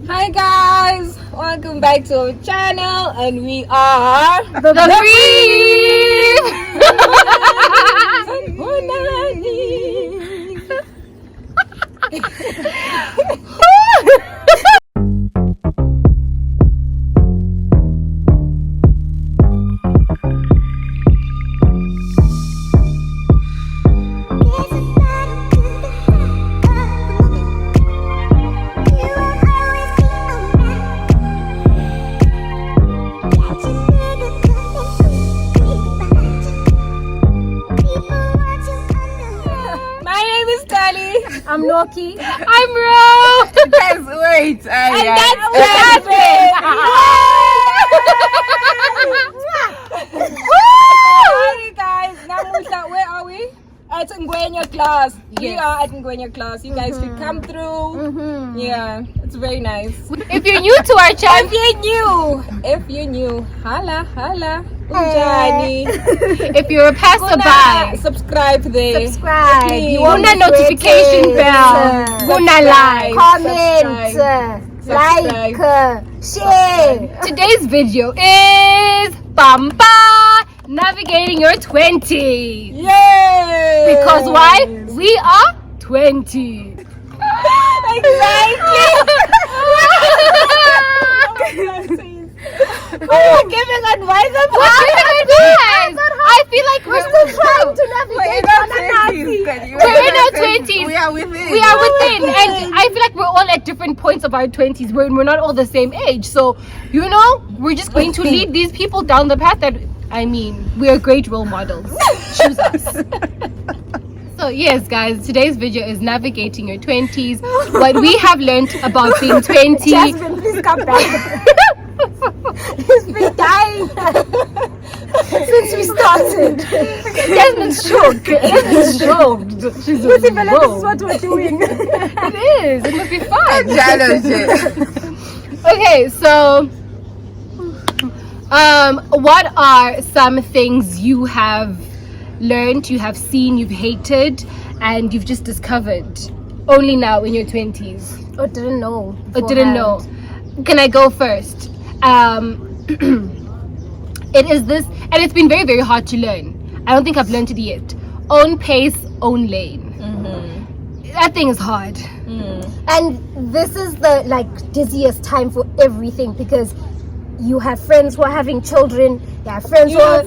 Hi guys, welcome back to our channel, and we are The Three. I'm Noki. I'm Ro. Guys, wait. And that's Jasmine. Hi guys, Namuhla, where are we? At Ngwenya class. Yes. We are at Ngwenya class. You guys should come through. Yeah, it's very nice. If you're new to our channel, If you're new, holla. Unjani. if you're a passerby, Subscribe there. Subscribe. Please. Guna notification bell, Guna like. Comment, like, share. Today's video is Bamba navigating your 20s. Yay! Because why? We are 20. We're giving advice I feel like we're still Trying to navigate We're in our 20s. We are within. We are within, and I feel like we're all at different points of our 20s. We're not all the same age, so we're just going to lead these people down the path that we're great role models. Choose us. So yes, guys, today's video is navigating your 20s. What we have learned about being 20. Jasmine, please come back. He's been dying since we started. Jasmine's shocked. Jasmine's shocked. She's This is what we're doing. It is. It must be fun. Challenge. Okay, so what are some things you have learned, you have seen, you've hated, and you've just discovered only now in your 20s? Or didn't know. Or didn't know? Can I go first? It is this, and it's been very, very hard to learn. I don't think I've learned it yet. Own pace, own lane. That thing is hard. And this is the dizziest time for everything, because you have friends who are having children. You have friends who are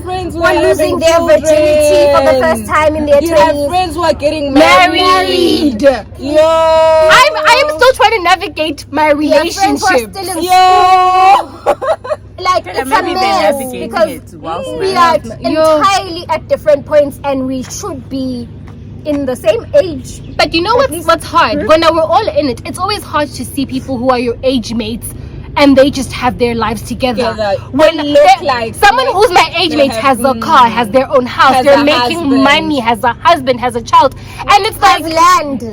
losing their virginity for the first time in their 20s. You have friends who are getting Married. Yo. I am still trying to navigate my relationship. It's a mess because we are entirely at different points, and we should be in the same age. But you know what's hard? When we're all in it, it's always hard to see people who are your age mates and they just have their lives together. When someone who's my age mate has a car, has their own house, they're making money, has a husband, has a child, and it's like land.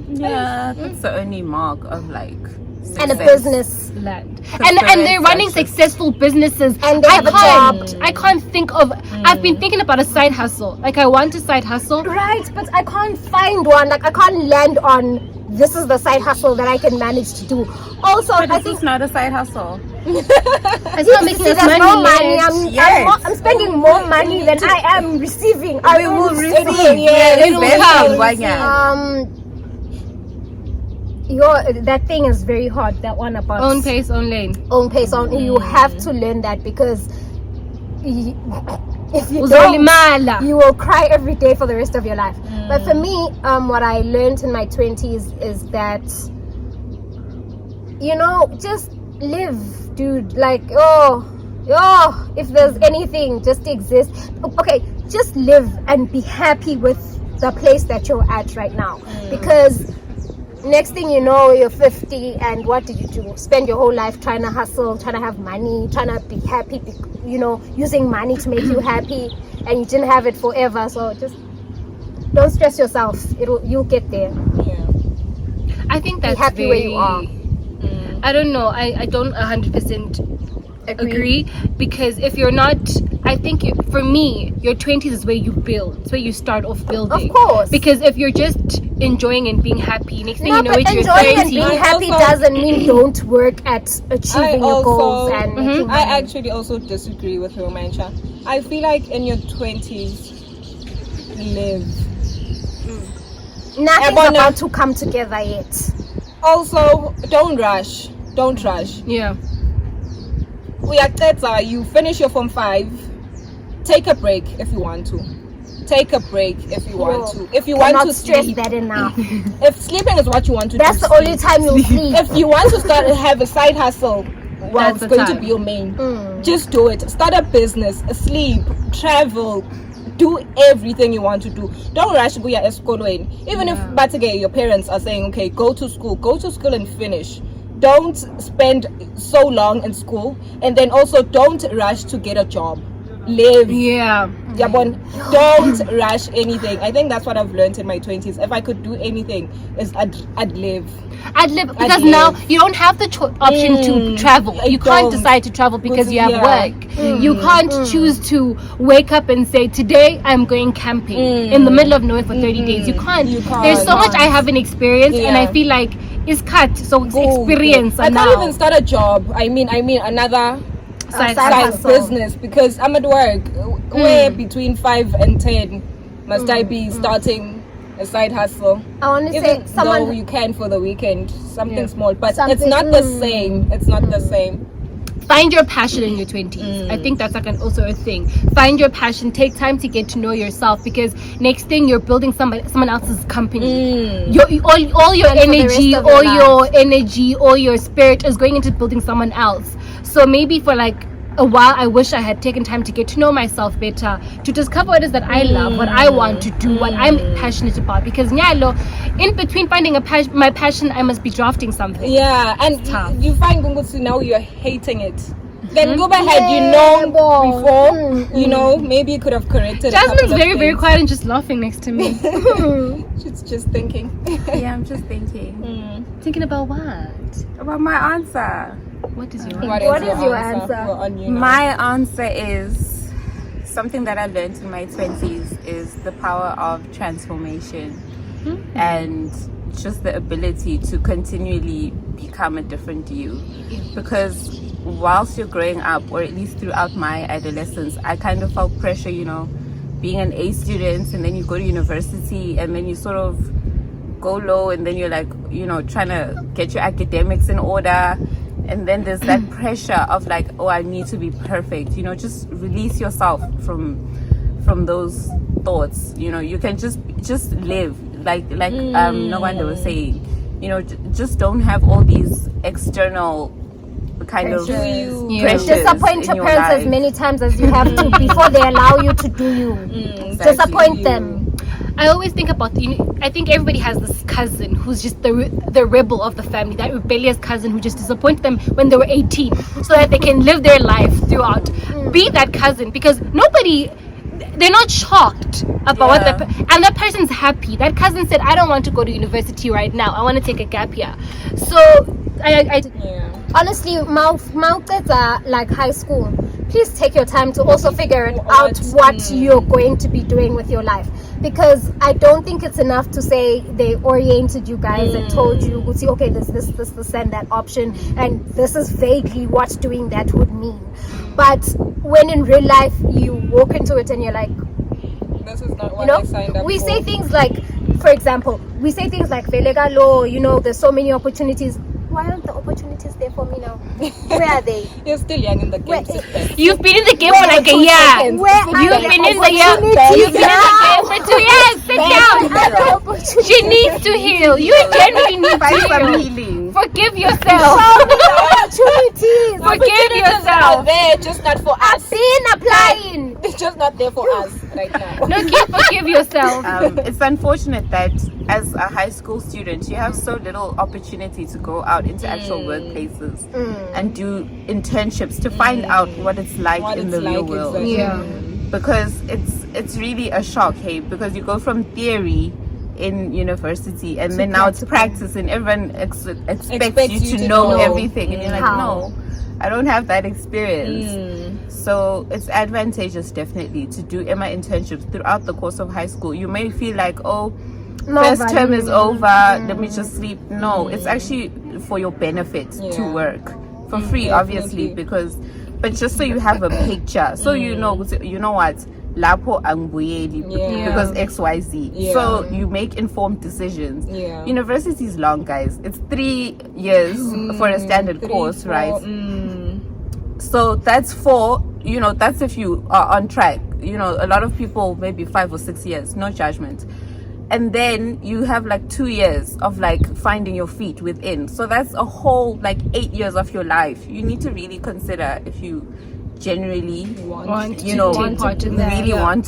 Yeah, that's the only mark of success. And a business. Land. And they're running successful businesses, and they have a job. I can't think of I've been thinking about a side hustle. I want a side hustle, right? But I can't find one. I can't land on this is the side hustle that I can manage to do. Also, But I this think is not a side hustle. it's not making us there's money. no money. I'm spending more money than I am receiving. We will receive. It will come. That thing is very hard. That one about Own pace, own lane. Own pace, you have to learn that, because if you don't, you will cry every day for the rest of your life. But for me, what I learned in my 20s is that just live, dude. If there's anything, just exist. Okay, just live and be happy with the place that you're at right now, because next thing you know, you're 50, and what did you do? Spend your whole life trying to hustle, trying to have money, trying to be happy, using money to make you happy, and you didn't have it forever. So just don't stress yourself. You'll get there. Yeah. I think that's be happy where you are. I don't know. I don't 100% agree, because if you're not, I think for me, your 20s is where you build. It's where you start off building. Of course. Because if you're just enjoying and being happy, next thing No, you know but it, you're enjoying 30. and being happy Also- doesn't mean don't work at achieving your goals and making I money. actually also disagree with Romancha. I feel like in your 20s, live. Nothing's Ebona- about to come together yet. Also, don't rush. Don't rush. Yeah. You finish your Form 5. Take a break if you want to. Take a break if you want to. If you want Cannot to stress sleep. that enough. If sleeping is what you want to That's do, the only time you'll sleep. if you want to have a side hustle, well, That's it's the going to time. be your main. Just do it. Start a business, sleep, travel, do everything you want to do. Don't rush go ya eskolweni. Even if Batige, your parents are saying, okay, go to school and finish. Don't spend so long in school, and then also don't rush to get a job. Live. Yeah. Yabon, don't rush anything. I think that's what I've learned in my 20s. If I could do anything, is I'd live. I'd live, because live. now you don't have the option to travel. You can't don't. decide to travel because you have Yeah. work. You can't choose to wake up and say, today I'm going camping in the middle of nowhere for 30 days. You can't. You can't. There's so much I haven't experienced, and I Yeah. feel like it's cut. So it's experience. I And can't now even start a job. I mean another side side side hustle. business, because I'm at work. Where between 5 and 10 must I be starting a side hustle? I want to say Even though someone. you can for the weekend, something small, but it's Something- not the same. It's not the same. find your passion in your 20s. I think that's like also a thing. Find your passion. Take time to get to know yourself, because next thing you're building someone else's company. All your And for the energy, rest of your all your spirit is going into building someone else. So maybe for like a while, I wish I had taken time to get to know myself better, to discover what it is that I love, what I want to do, what I'm passionate about. Because nyalo, in between finding my passion, I must be drafting something. Yeah, and tough. you find Gungutu now you're hating it. Then go ahead, you know before, you know, maybe you could have corrected. Jasmine's very quiet and just laughing next to me. She's just thinking. Yeah, I'm just thinking Thinking about what? about my answer. What is your What is your answer? We're on you now. My answer is something that I learned in my 20s is the power of transformation and just the ability to continually become a different you. Because whilst you're growing up, or at least throughout my adolescence, I kind of felt pressure, you know, being an A student, and then you go to university, and then you sort of go low, and then you're like, you know, trying to get your academics in order. And then there's that pressure of like, oh, I need to be perfect. You know, just release yourself from those thoughts. You know, you can just live like Nwanda was saying. You know, just don't have all these external kind of pressures Disappoint in your parents as life. many times as you have to before they allow you to do you. Disappoint them. I always think about, I think everybody has this cousin who's just the rebel of the family, that rebellious cousin who just disappointed them when they were 18 so that they can live their life throughout. Be that cousin, because they're not shocked about what and that person's happy. That cousin said, I don't want to go to university right now, I want to take a gap year. So Honestly, like high school, please take your time to also figure out what you're going to be doing with your life. Because I don't think it's enough to say they oriented you guys and told you, okay, there's this and that option, and this is vaguely what doing that would mean. But when in real life you walk into it and you're like, This is not what I signed up we for. say things like, for example, Velega law, you know, there's so many opportunities. Why aren't the opportunities there for me now? Where are they? You're still young in the game. Where- sister. you've been in the game for like a year. Where You've been in the game for 2 years. Sit down. She needs to heal. You genuinely need Find to some heal. healing. Forgive yourself. Opportunities. Forgive Are yourself. there, just not for us. Been applying. It's just not there for us right now. No, forgive yourself. It's unfortunate that as a high school student, you have so little opportunity to go out into actual workplaces and do internships to find out what it's like What in it's the real like, world. exactly. Yeah. Because it's really a shock, hey, because you go from theory in university and then now it's practice, and everyone expects you to know everything, and you're like, How? no, I don't have that experience. So it's advantageous definitely to do Emma internships throughout the course of high school. You may feel like, oh, first term is over, let me just sleep. No, it's actually for your benefit to work for free, obviously, but just so you have a picture, so you know what, lapo anguyeli because XYZ. So you make informed decisions. University is long, guys. It's 3 years for a standard course, right? So that's 4, that's if you are on track. A lot of people maybe 5 or 6 years, no judgment. And then you have like 2 years of like finding your feet within. So that's a whole like 8 years of your life. You need to really consider if you generally want to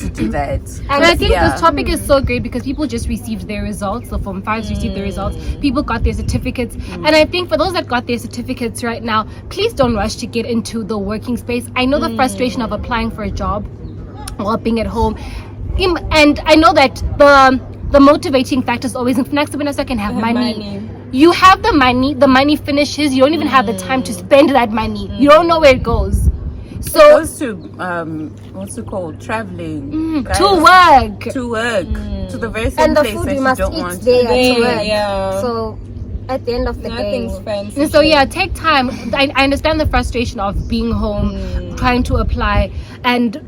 do that. And I think this topic is so great because people just received their results. The Form 5s received their results. People got their certificates. And I think for those that got their certificates right now, please don't rush to get into the working space. I know the frustration of applying for a job while being at home. And I know that the motivating factor is always, if next I can have money. You have the money finishes, you don't even have the time to spend that money. You don't know where it goes. So it goes to what's it called? Traveling. Guys. To work. To the very same and the place food that you must don't eat want there to. at work. So at the end of the Nothing's day, fancy. So take time. I understand the frustration of being home, trying to apply, and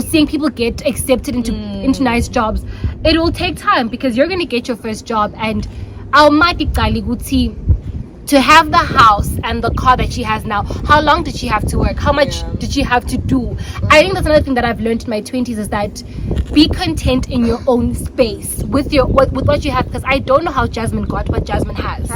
seeing people get accepted into nice jobs. It will take time because you're going to get your first job, and to have the house and the car that she has now, how long did she have to work? How much did she have to do? I think that's another thing that I've learned in my 20s is that be content in your own space with what you have, because I don't know how Jasmine got what Jasmine has.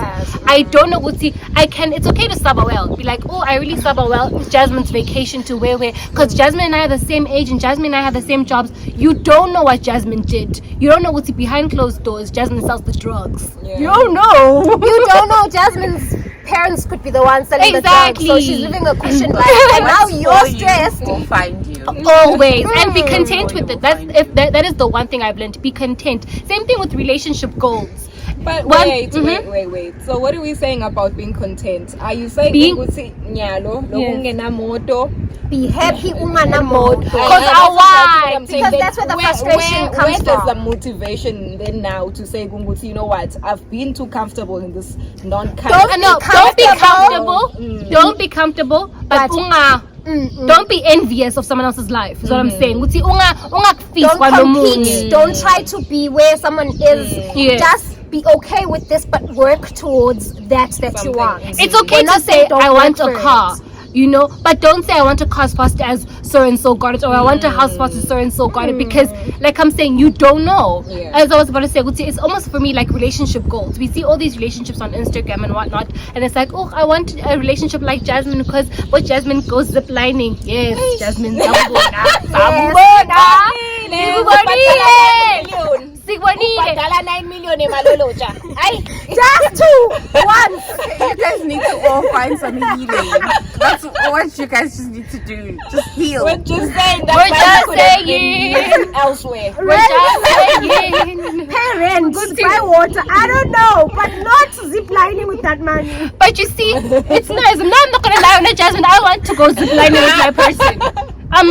I don't know it's okay to suffer well. Be like, oh, I really suffer well. It's Jasmine's vacation to where, because Jasmine and I are the same age and Jasmine and I have the same jobs. You don't know what Jasmine did. You don't know what's behind closed doors. Jasmine sells the drugs. You don't know. you don't know Jasmine's parents could be the ones selling the drugs, so she's living a cushion life, and now you're stressed. We'll find you always, and be content with it. That is the one thing I've learned. Be content. Same thing with relationship goals. But wait. So what are we saying about being content? Are you saying Being- Be happy, umana because that's where the frustration comes where does from. the motivation then now to say, you know what, I've been too comfortable in this Don't be comfortable. Don't be comfortable, but don't be envious of someone else's life. Is what I'm saying. Don't compete. Don't try to be where someone is. Just be okay with this, but work towards that you want. It's okay to say I want a car, but don't say I want a car as fast as so and so got it, or I want a house fast as so and so got it, because like I'm saying, you don't know. As I was about to say, it's almost for me like relationship goals. We see all these relationships on Instagram and whatnot, and it's like, oh, I want a relationship like Jasmine because Jasmine goes zip lining. Yes, Jasmine. Badala 9 million emaloloja. Just two once. You guys need to all find some healing. That's what you guys just need to do. Just heal. We're just saying that We're just saying elsewhere. We're just saying. Pay rent, buy water. I don't know, but not zip lining with that money. But you see, it's nice. I'm not gonna lie on it, Jasmine. I want to go zip lining with my person. I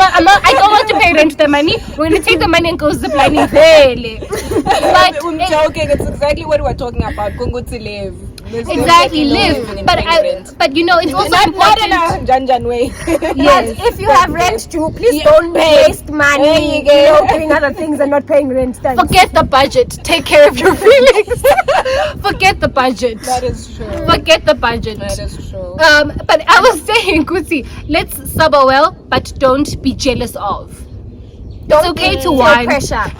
don't want to pay rent with the money. We're gonna take the money and go zip lining. Really. But I'm joking. It's exactly what we're talking about. Kungu to live. Exactly, live. But it's also important. Janjan way. Yes. But if you have rent due, please don't waste money, doing other things and not paying rent. Thanks. Forget the budget. Take care of your feelings. Forget the budget. That is true. Forget the budget. That is true. But I was saying, Kutsi, let's suffer well, but don't be jealous of. It's okay to whine.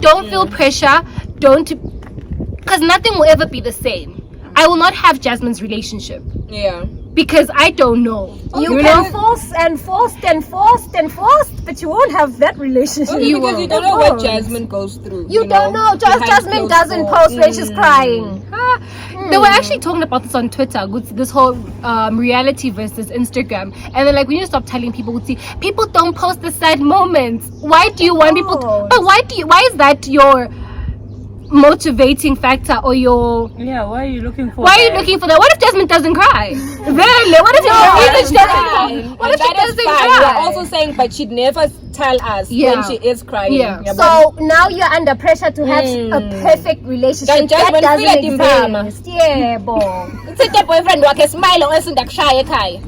Don't feel pressure. Because nothing will ever be the same. I will not have Jasmine's relationship. Yeah. Because I don't know. You can force, but you won't have that relationship. Because you don't know what Jasmine goes through. You don't know. Jasmine doesn't post when she's crying. They were actually talking about this on Twitter, this whole reality versus Instagram, and then like we need to stop telling people, people don't post the sad moments. Why do you want people? But why is that your motivating factor or your... Yeah, why are you looking for Why are you looking for that? What if Jasmine doesn't cry? Really? What if she doesn't cry? What if she doesn't cry? We're also saying, but she'd never tell us when she is crying. Yeah. So now you're under pressure to have a perfect relationship that doesn't exist. Yeah, boy. It's a boyfriend who can smile or else in the shy kai.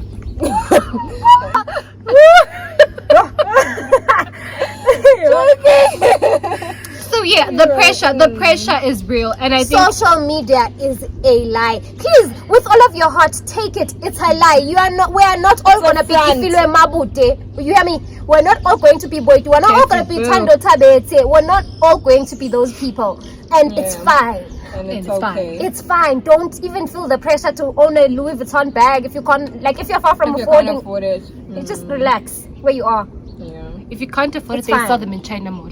So yeah, the pressure is real, and I think social media is a lie. Please, with all of your heart, take it. It's a lie. We are not all gonna be Kifilwe Mabute. You hear me? We're not all going to be Boitu. We're not all gonna be Tando Tabete. We're not all going to be those people, and it's fine. And it's okay. It's fine. Don't even feel the pressure to own a Louis Vuitton bag if you can't. Like if you're far from affording, afford it. you just relax where you are. Yeah. if you can't afford It's it, they fine. sell them in China Mall.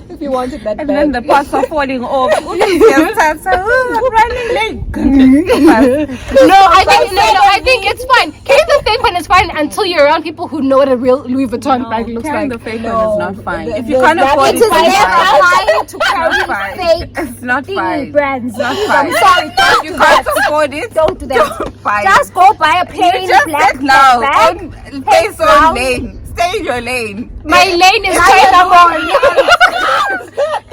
If you wanted that And bag. then the parts are falling off. I'm running late. I think it's fine. Carrying the fake one is fine until you're around people who know what a real Louis Vuitton bag looks Carrying like. the fake one is not fine. If you the- can't that afford It it, is it's never fine. fine to carry fine. fake It's not thing fine. brands. Not I'm fine. sorry. If Don't you do can't that. afford it, Don't do that. fine. Just go buy a plain Just black sit now. bag. Face brown. on lane. Stay in your lane. My lane is China Mall.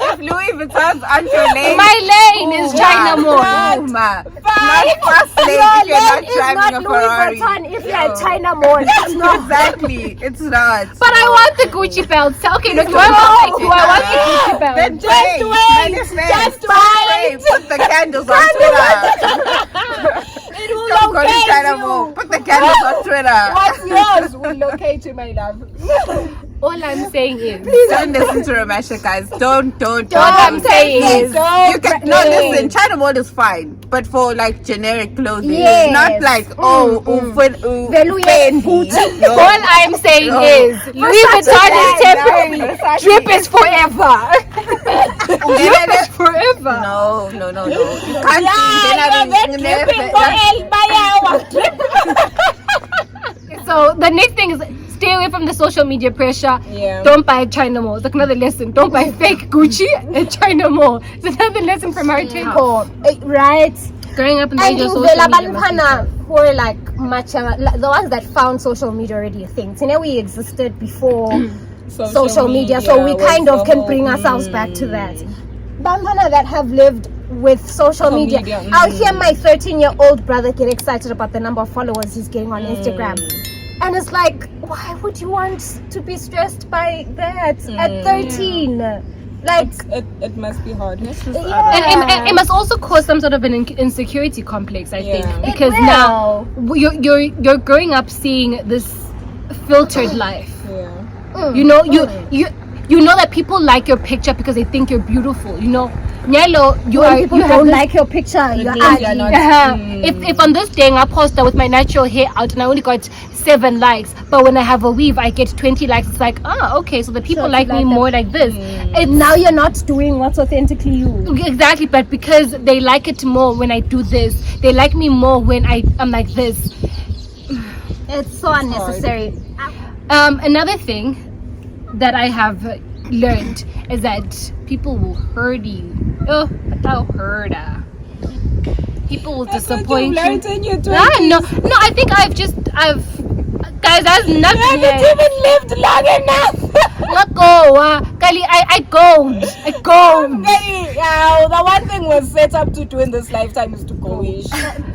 If Louis Vuitton's on your lane, My lane is China Mall. Not fast lane Your if you're not lane is driving not a Louis Ferrari. Vuitton if you're at China Mall. It's not. Exactly. It's not. But I want the Gucci belt. So, okay, look, do I want the Gucci belt? Then just wait. Put the candles on Twitter. It will Don't go to locate China you. Mall. Put the candles on Twitter. What's yours will locate you, my love. All I'm saying is, Don't listen to Ramasha, guys. Don't. all I'm saying is, You can, no, listen. China Mall is fine, but for like generic clothing, Yes. not like Veluye booty. all I'm saying is, Louis Vuitton is temporary. Drip is forever. Drip is forever. No. You can't So the next thing is, stay away from the social media pressure. Yeah. Don't buy at China Mall. It's like another lesson. Don't buy fake Gucci at China Mall. It's another lesson from our table. Oh, right. Growing up in the And age of in social media. Velabantana, who are like much the ones that found social media already a thing. So now we existed before social media, so we was kind of the can whole- bring ourselves back to that. Bantana that have lived with social media. media, I'll hear my 13-year-old brother get excited about the number of followers he's getting on Instagram. And it's like, why would you want to be stressed by that at 13? Like, It must be hard. And it must also cause some sort of an insecurity complex, I think, Yeah. because will. now you're growing up seeing this filtered life. Yeah. You know, you know that people like your picture because they think you're beautiful. You know, Nyelo, when people you have don't this- like your picture, you're means you're ugly. not- If on this day I post with my natural hair out and I only got 7 likes, but when I have a weave I get 20 likes, it's like, okay, so the people So like you me like more like this. And now you're not doing what's authentically you. Exactly, but because they like it more when I do this, they like me more when I'm like this. It's so unnecessary. Another thing that I have learned is that people will hurt you. Oh, without hurt. People will disappoint you. In your No, I think I've guys, that's nothing yet. even lived long enough. Let go, Kali, I go. The one thing we're set up to do in this lifetime is to go-ish.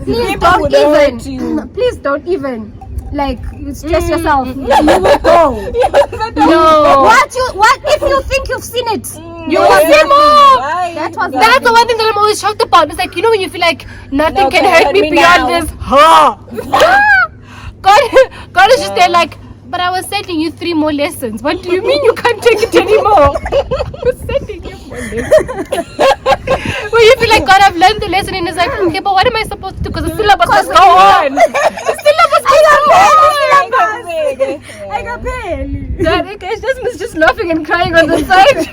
Please People don't would hurt even. you. Please don't even. Like, you stress yourself. You will go. No. What if you think you've seen it? You will see more. That's The one thing that I'm always shocked about. It's like, you know, when you feel like nothing No, can can hurt hurt me me beyond now. this. God is just there like, but I was sending you 3 more lessons. What do you mean you can't take it anymore? I was sending you more lessons. When you feel like, God, I've learned the lesson, and it's like, okay, but what am I supposed to do? Because the syllabus must go on. The syllabus must go on. I got paid. That guys, just laughing and crying on the side.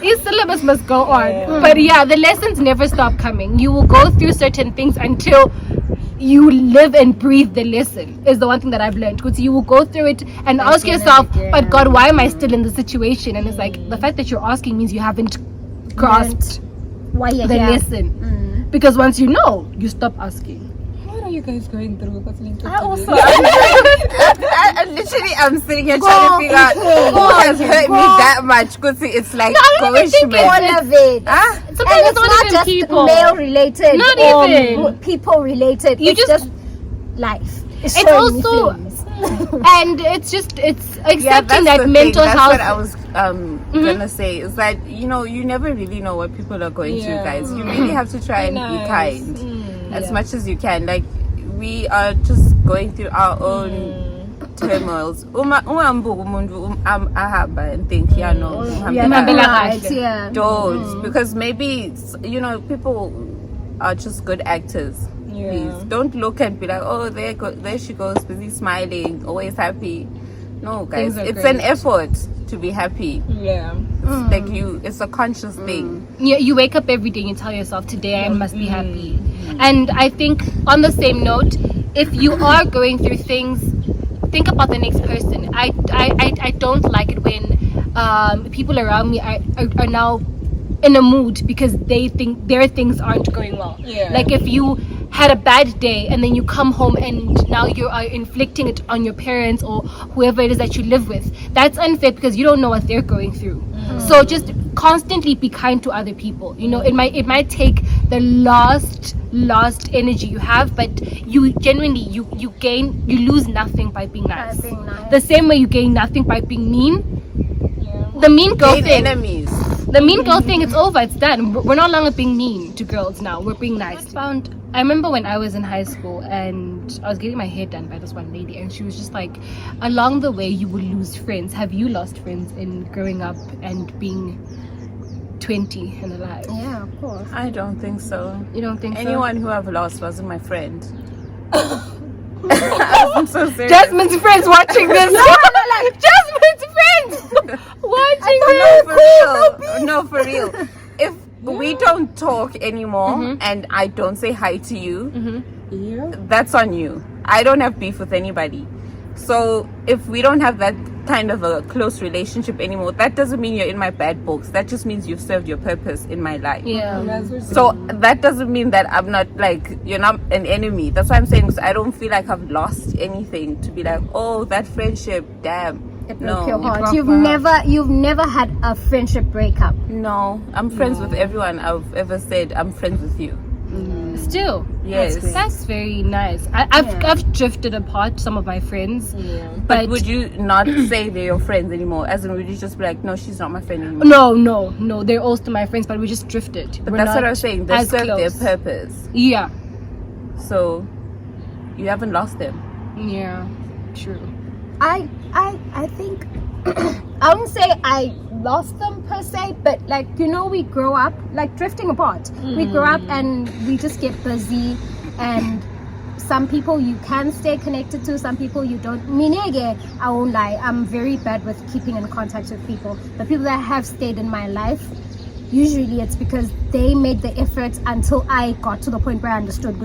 His syllabus must go on. But yeah, the lessons never stop coming. You will go through certain things until you live and breathe the lesson is the one thing that I've learned. Because you will go through it and ask yourself, but God, why am I still in this situation? And it's like the fact that you're asking means you haven't grasped Why you're the here. lesson. Because once you know, you stop asking. What are you guys going through? What's linked to I also I literally am sitting here trying to figure out who has hurt me that much. Because it's like don't even think all of it. Sometimes And it's not even just people. male related Not or even. people related. You It's just- just life. It's so many also- things. And it's accepting that's that the mental thing. health. That's what I was gonna say. Is that you never really know what people are going through, guys. You really have to try and be kind as much as you can. Like we are just going through our own turmoils. Ungambuka umuntu ahamba and think, yeah, no, Yeah, Mandela right, kahle. yeah. don't, because maybe people are just good actors. Please don't look and be like, oh, there she goes, busy smiling, always happy. No, guys, Things are it's great. an effort to be happy. Yeah. It's like it's a conscious thing. You wake up every day and you tell yourself, today I must be happy. And I think on the same note, if you are going through things, think about the next person. I don't like it when people around me are now in a mood because they think their things aren't going well. Yeah. Like if you had a bad day and then you come home and now you are inflicting it on your parents or whoever it is that you live with, that's unfair because you don't know what they're going through. So just constantly be kind to other people. It might take the last energy you have, but you genuinely you lose nothing by being nice. By being nice. The same way you gain nothing by being mean. The mean girl Gain thing. enemies. The mean girl thing, it's over, it's done. We're no longer being mean to girls now. We're being nice. I remember when I was in high school and I was getting my hair done by this one lady, and she was just like, along the way you will lose friends. Have you lost friends in growing up and being 20 and alive? Yeah, of course. I don't think so. You don't think Anyone who I've lost wasn't my friend. I'm so so? serious. Jasmine's friends watching this. Jasmine's friends watching this. No, for real. If we don't talk anymore and I don't say hi to you, that's on you. I don't have beef with anybody. So if we don't have that kind of a close relationship anymore, that doesn't mean you're in my bad books. That just means you've served your purpose in my life. Yeah. So that doesn't mean that I'm not like, you're not an enemy. That's what I'm saying, because I don't feel like I've lost anything to be like, oh, that friendship, damn. It broke No, your it heart. broke You've my heart. never had a friendship breakup. No, I'm friends with everyone I've ever said I'm friends with you. Still. Yes. That's very nice. I've drifted apart, some of my friends. But would you not say they're your friends anymore? As in, would you just be like, no, she's not my friend anymore? No, they're all still my friends, but we just drifted. But We're that's what not I was saying. They as serve their close. purpose. Yeah. So you haven't lost them. Yeah. True. I think I wouldn't say I lost them per se, but like we grow up like drifting apart. We grow up and we just get busy, and some people you can stay connected to, some people you don't. I won't lie, I'm very bad with keeping in contact with people. The people that have stayed in my life, usually it's because they made the effort until I got to the point where I understood,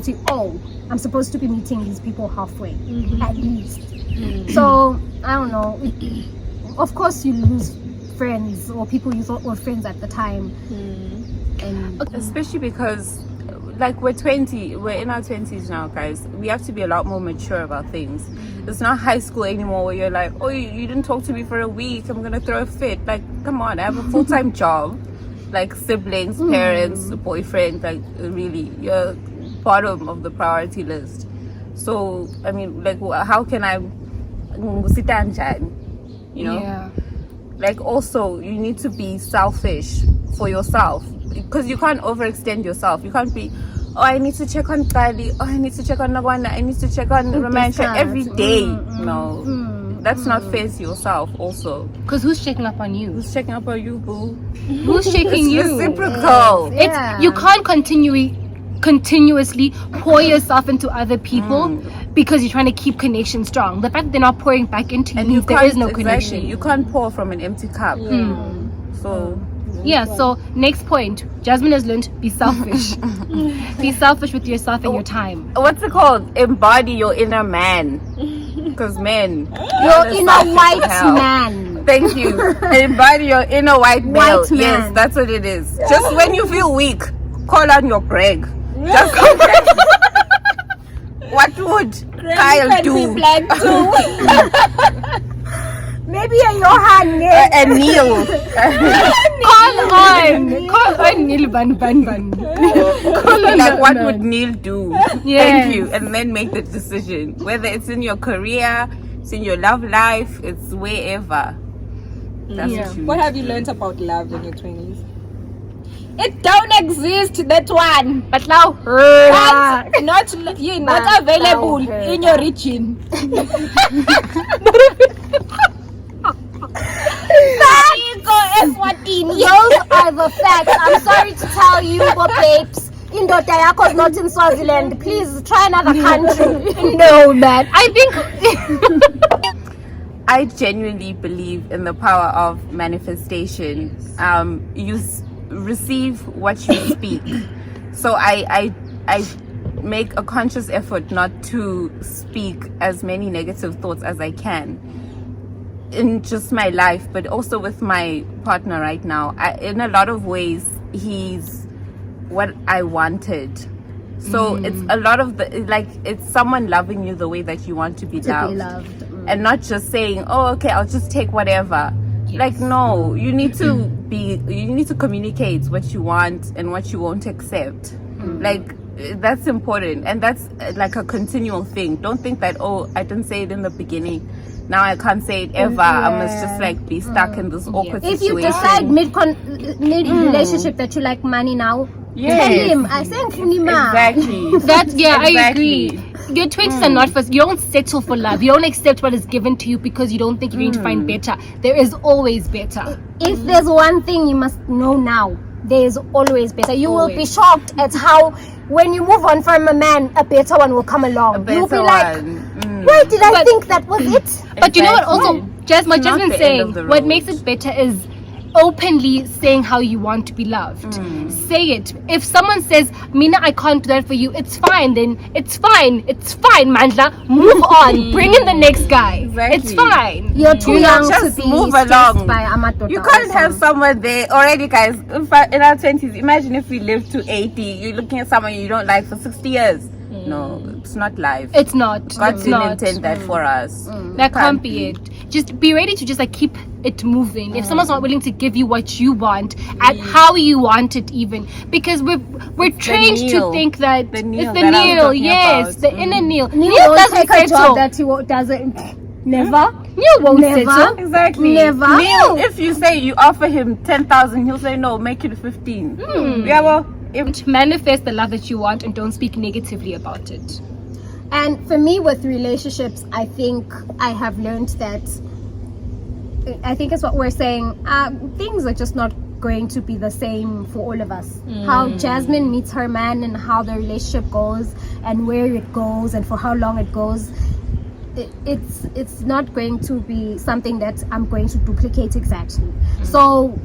I'm supposed to be meeting these people halfway at least. So I don't know. Of course, you lose friends or people you thought were friends at the time, and Especially because, like, we're in our 20s now, guys. We have to be a lot more mature about things. It's not high school anymore where you're like, oh, you didn't talk to me for a week, I'm gonna throw a fit. Like, come on, I have a full-time job, like siblings, parents, boyfriend. Like, really, you're bottom of the priority list. So I mean, like, how can I sit down, Yeah. like, also you need to be selfish for yourself, because you can't overextend yourself. You can't be, oh, I need to check on Kali, oh, I need to check on Nagwana, I need to check on Romansha every day. No, that's not fair to yourself also. Because who's checking up on you? Who's checking up on you, boo? Who's checking you? Reciprocal. Yeah. You can't continuously pour yourself into other people because you're trying to keep connection strong. The fact that they're not pouring back into you And means there is no connection. You can't pour from an empty cup. So Yeah, so next point. Jasmine has learned, be selfish. Be selfish with yourself and your time. What's it called? Embody your inner man. Because men, Your inner white man. Thank you. Embody your inner white male. White man. Yes, that's what it is. Just when you feel weak, call on your Greg. Just call Greg. What would Kyle do? Black too. Maybe a Johan. And Neil. Call on Neil Ban. Like, what would Neil do? Yes. Thank you. And then make the decision. Whether it's in your career, it's in your love life, it's wherever. That's what you What need have to you do. learned about love in your 20s? It don't exist, that one. But now, That's not available in your region. Those are the facts. I'm sorry to tell you, but babes, Indoda yako is not in Swaziland. Please try another country. no, man. I think I genuinely believe in the power of manifestation. You receive what you speak. So I make a conscious effort not to speak as many negative thoughts as I can in just my life, but also with my partner right now. In a lot of ways, he's what I wanted. So it's a lot of it's someone loving you the way that you want to be loved. And not just saying, oh, okay, I'll just take whatever. Yes. Like, no, you need to communicate what you want and what you won't accept. Like, that's important. And that's like a continual thing. Don't think that, oh, I didn't say it in the beginning, now I can't say it ever. I must just like be stuck in this awkward If situation. you decide mid relationship that you like money now, tell him. I think exactly. That's I agree. Your 20s are not for you. Don't settle for love. You don't accept what is given to you because you don't think you're going to find better. There is always better. If there's one thing you must know now, there is always better. You will be shocked at how when you move on from a man, a better one will come along. You'll be like, why did I think that was it? But you know what? Also, Jasmine the saying end of the what road. makes it better is openly saying how you want to be loved. Say it. If someone says, Mina, I can't do that for you, it's fine. Then it's fine, Mandla. Move on. Bring in the next guy. Exactly. It's fine. You're too young to just be move stressed along. by Amatota. You can't have someone there already, guys. In our 20s, imagine if we live to 80. You're looking at someone you don't like for 60 years. No, it's not life. It's not. God It's didn't not. intend that for us. That can't be it. Just be ready to just like keep it moving. If someone's not willing to give you what you want at how you want it, even because we're trained to Neil. think that The Neil it's the that I was Neil, talking yes, about. the inner Neil. Neil Neil won't doesn't take a settle. job that he doesn't. Never. Neil won't Never. settle. Exactly. Never. Neil, if you say you offer him 10,000, he'll say no, make it 15. Yeah, well, Manifest the love that you want and don't speak negatively about it. And for me, with relationships, I think I have learned that. I think it's what we're saying. Things are just not going to be the same for all of us. How Jasmine meets her man and how the relationship goes and where it goes and for how long it goes. It's not going to be something that I'm going to duplicate exactly. So,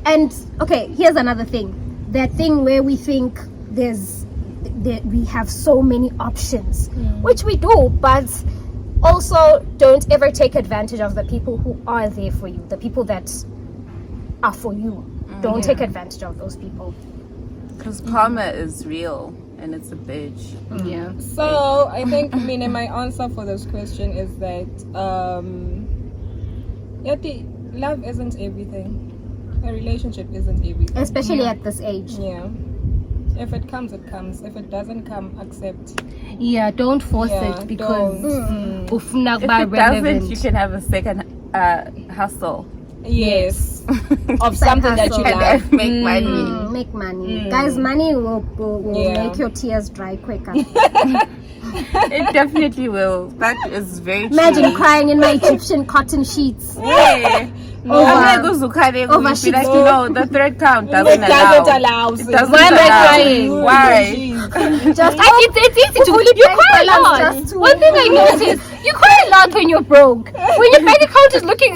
and okay, here's another thing. That thing where we think we have so many options, which we do, but also don't ever take advantage of the people who are there for you, the people that are for you. Don't take advantage of those people. because karma is real and it's a bitch. Yeah. So I think my answer for this question is that love isn't everything. A relationship isn't everything. Especially at this age. Yeah. If it comes, it comes. If it doesn't come, accept. Yeah, don't force it because ufuna If kuba it doesn't, relevant. you can have a second hustle Yes. Of something that you and like. then make money. Make money. Guys, money will make your tears dry quicker. It definitely will. That is very true. Imagine crying in my Egyptian cotton sheets. Yeah. Over Be like, the thread count doesn't It allow. doesn't allow. It doesn't Why am I allow. crying? Why? Just It's easy to fully you bank cry a balance lot. just to- One thing I noticed, You cry a lot when you're broke. When your bank account is looking,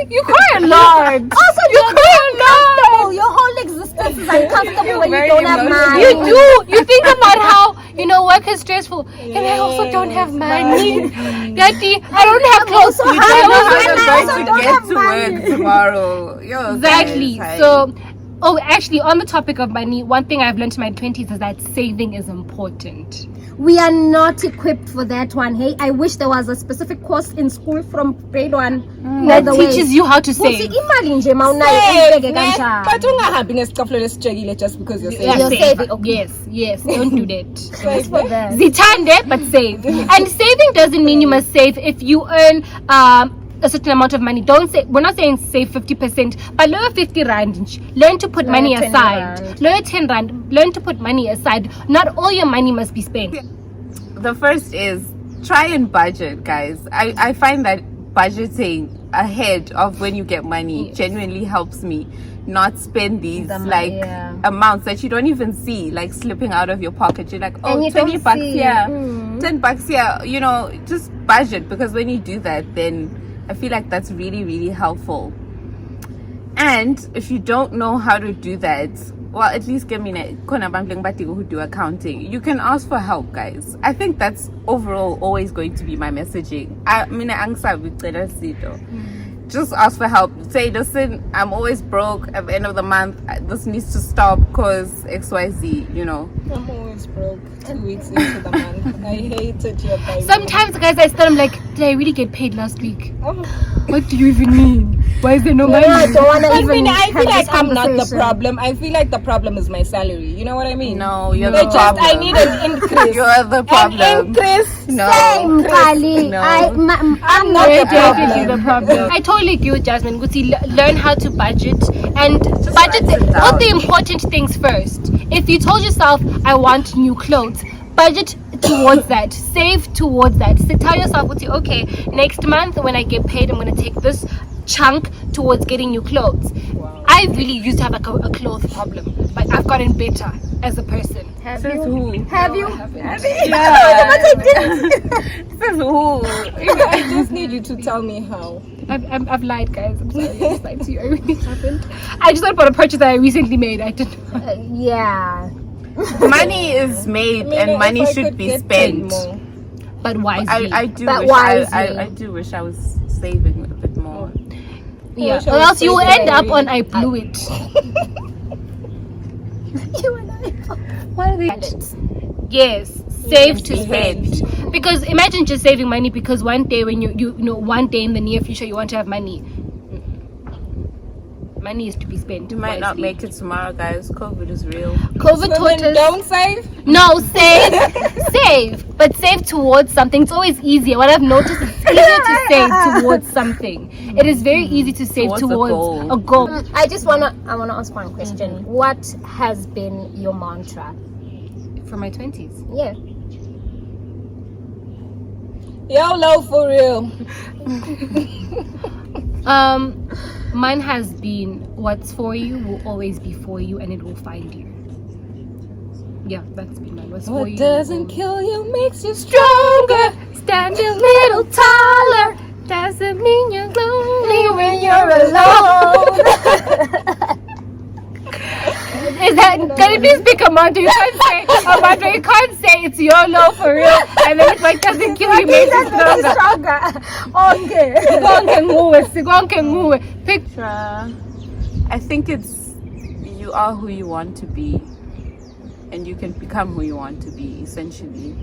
you cry a lot. Also, You cry a lot. your whole existence is uncomfortable when you very don't have emotional. money. You do. You think about how, work is stressful. And I also don't have money. Daddy, I don't have clothes. so You high don't know and how I you're also going to don't get have to money. work tomorrow. Yo, Exactly. guys, So, actually, on the topic of money, one thing I've learned in my 20s is that saving is important. We are not equipped for that one. Hey, I wish there was a specific course in school from grade 1 That teaches you how to Futhi save. imali nje mawunayo Save, uyibeke ne? kanjani. But ungahambi ngesicaflo lesijekile just because you're Yeah, saving. You're saving, okay. Yes, don't do that. Just for that. Zitande, but save. And saving doesn't mean you must save if you earn a certain amount of money. Don't say, we're not saying save 50%, but lower 50 rand. Learn to put money 10 aside. rand. Lower 10 rand. Learn to put money aside. Not all your money must be spent. The first is try and budget, guys. I find that budgeting ahead of when you get money genuinely helps me not spend these amounts that you don't even see like slipping out of your pocket. You're like, And oh, you 20 don't bucks see. here, 10 bucks here, just budget, because when you do that, then I feel like that's really, really helpful. And if you don't know how to do that, well, at least give me who do accounting. You can ask for help, guys. I think that's overall always going to be my messaging. Just ask for help. Say, listen, I'm always broke at the end of the month. This needs to stop because XYZ, I'm always broke 2 weeks into the month. I hated your baby. Sometimes, guys, I'm like, did I really get paid last week? Oh. What do you even mean? Why is there no money? I don't want to even I feel have like this I'm not the conversation. problem. I feel like the problem is my salary. You know what I mean? No, you're They the just, problem. I need an increase. You're the problem. An increase. No. Same, Kali. No. I'm not We're the definitely the problem. problem. I totally agree with Jasmine. Guti, learn how to budget and budget write it all down. the important things first. If you told yourself, I want new clothes, budget towards that. Save towards that. So tell yourself, Guti, okay, next month when I get paid, I'm going to take this chunk towards getting new clothes. Wow. I really used to have like a clothes problem, but I've gotten better as a person. Have Says you? who? Have you? Yeah. Says who? I just need you to tell me how. I've lied, guys. I'm sorry. I just lied to you. I really haven't. I just thought about a purchase that I recently made. I didn't. Yeah. Money is made and if money I should could be get paid spent. more. But wisely. I do But wish wisely. I do wish I was saving a bit more. Yeah. wish I Or was else you will saving end up already. on I blew it. You and I. What are they? Yes. Save to Spend. spend. Because imagine just saving money because one day when you know one day in the near future you want to have money. Money is to be spent. You might not wisely. make it tomorrow, guys. COVID is real. COVID So taught then us. don't save. No, save. Save. But save towards something. It's always easier. What I've noticed is it's easier to save towards something. It is very easy to save Towards a towards goal. a goal. I wanna ask one question. What has been your mantra? For my 20s. Yeah. YOLO for real. Mine has been what's for you will always be for you and it will find you. Yeah, that's been mine. What's for What you doesn't kill you makes you stronger. Stand a little taller. Doesn't mean you're lonely when you're alone. Is that can you please pick a mantra? You can't say a mantra. You can't say it's YOLO for real. And then it's like doesn't kill you makes you stronger. Stronger. Okay. Sigonke nguwe. Pick. I think it's you are who you want to be, and you can become who you want to be. Essentially,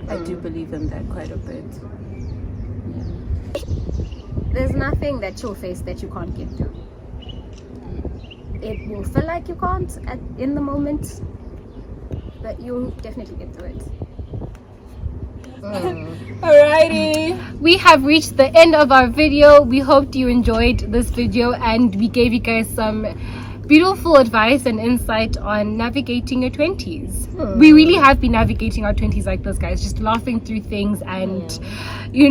I do believe in that quite a bit. There's nothing that you'll face that you can't get through. It will feel like you can't in the moment, but you'll definitely get through it. Alrighty. We have reached the end of our video. We hoped you enjoyed this video and we gave you guys some beautiful advice and insight on navigating your 20s. We really have been navigating our 20s like this, guys, just laughing through things and you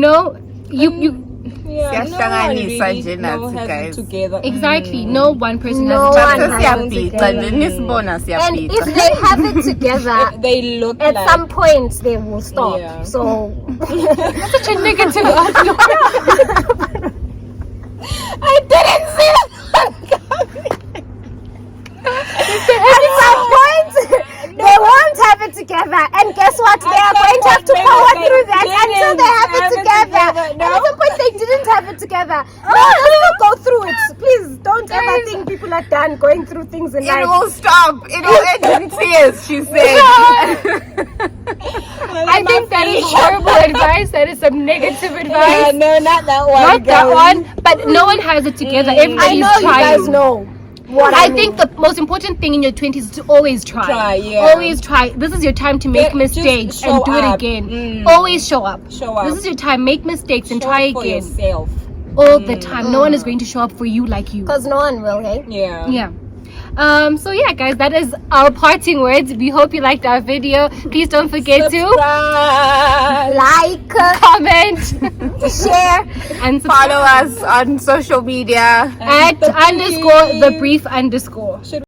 Yeah, no one Siyahlanganisa really nje no nathi, has it guys. together. Exactly. No one person No has one it. has it together. Nisibona And siyapita. if they have it together, They look at like some point they will stop. Yeah. So Such a negative outlook. I didn't see that. at some point they won't have it together. And guess what? They are going to have to Maybe power they through that until they have it together. And No? at some point they didn't have it together. No, let's not go through it. Please don't ever think people are done going through things in It life. will stop. It will end in tears, she said. I think that is horrible advice. That is some negative Yeah, advice. no, not that one. Not that guys. one. But no one has it together. I Everybody's know you trying. guys know what I I mean. think the most important thing in your 20s is to always try. Try, yeah. Always try. This is your time to make Yeah, just mistakes show and do it up. again. Always show up. Show up. This is your time. Make mistakes and Show try up for again. yourself. All the time. No one is going to show up for you like you. Because no one will, hey? Yeah. Yeah. So yeah, guys, that is our parting words. We hope you liked our video. Please don't forget to Subscribe. Like, comment share. and Follow subscribe us on social media. at _the brief_. Should